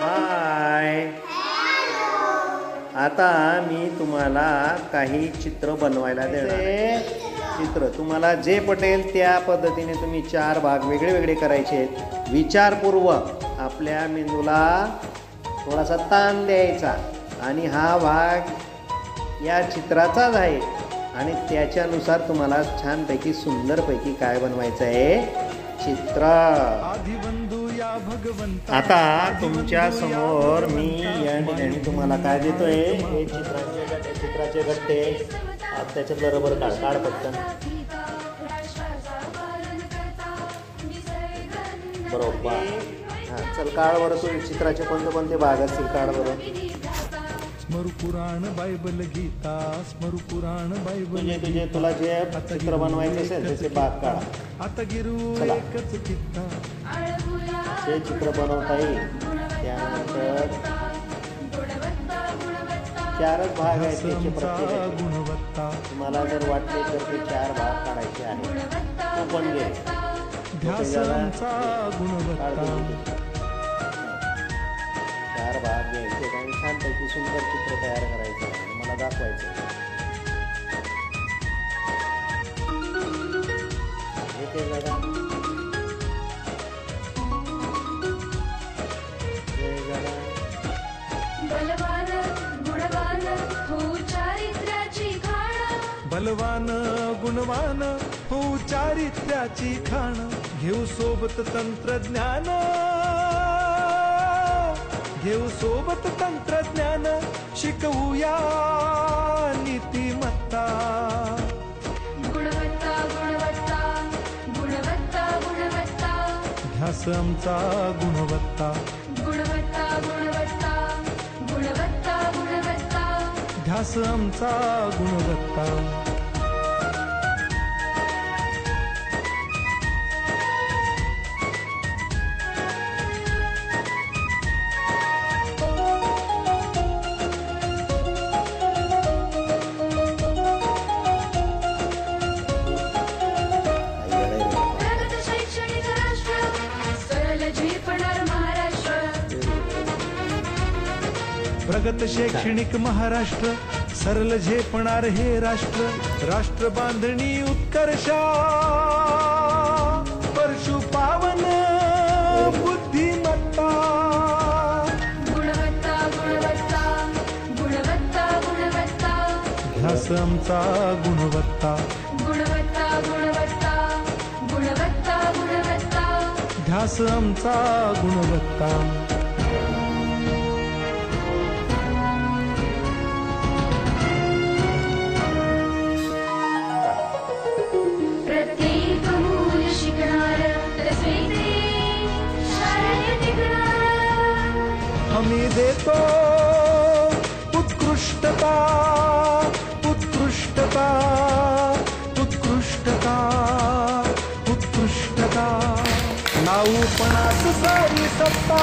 हाय, आता मी तुम्हाला काही चित्र बनवायला देणार. चित्र तुम्हाला जे पटेल त्या पद्धतीने तुम्ही 4 भाग वेगळे वेगळे करायचे आहेत. विचारपूर्वक आपल्या मेंदूला थोडासा ताण द्यायचा आणि हा भाग या चित्राचाच आहे आणि त्याच्यानुसार तुम्हाला छानपैकी सुंदरपैकी काय बनवायचं आहे चित्र. आता तुमच्या समोर मी या ठिकाणी तुम्हाला काय देतोय, हे चित्राचे गट्टे. त्याच्यातलं रबर काढ पटकन. बरोबर. हां, चल काढ बरं. तू चित्राचे कोणते भाग असतील काढ बरं. स्मरू पुराण बायबल गीता, स्मरू पुराण बायबल. तुझे तुला जे चित्र बनवायचे असेल त्याचे भाग काढा. आता गिरू एकच चित्ता ते चित्र बनवता येईल. त्यानंतर 4च भाग आहेत त्याचे प्रत्येक. तुम्हाला जर वाटले तर ते 4 भाग काढायचे आहेत. तू पण घे. ध्यासांचा गुणवत्ता 4 भाग घ्यायचे आणि छानपैकी सुंदर चित्र तयार करायचं आणि मला दाखवायचं. हे जरा बलवान गुणवान हो चारित्र्याची खाण. घेऊ सोबत तंत्रज्ञान, घेऊ सोबत तंत्रज्ञान. शिकवूया नीतिमत्ता. गुणवत्ता गुणवत्ता गुणवत्ता गुणवत्ता. ध्यास आमचा गुणवत्ता. गुणवत्ता गुणवत्ता गुणवत्ता गुणवत्ता. ध्यास आमचा गुणवत्ता. प्रगत शैक्षणिक महाराष्ट्र, सरल झेपणार हे राष्ट्र. राष्ट्र बांधणी उत्कर्षा, परशु पावन बुद्धिमत्ता. गुणवत्ता गुणवत्ता गुणवत्ता गुणवत्ता. ध्यास आमचा गुणवत्ता. गुणवत्ता गुणवत्ता गुणवत्ता गुणवत्ता. ध्यास आमचा गुणवत्ता. आम्ही देतो उत्कृष्टता, उत्कृष्टता, उत्कृष्टता, उत्कृष्टता. नाऊपणात सारी सत्ता.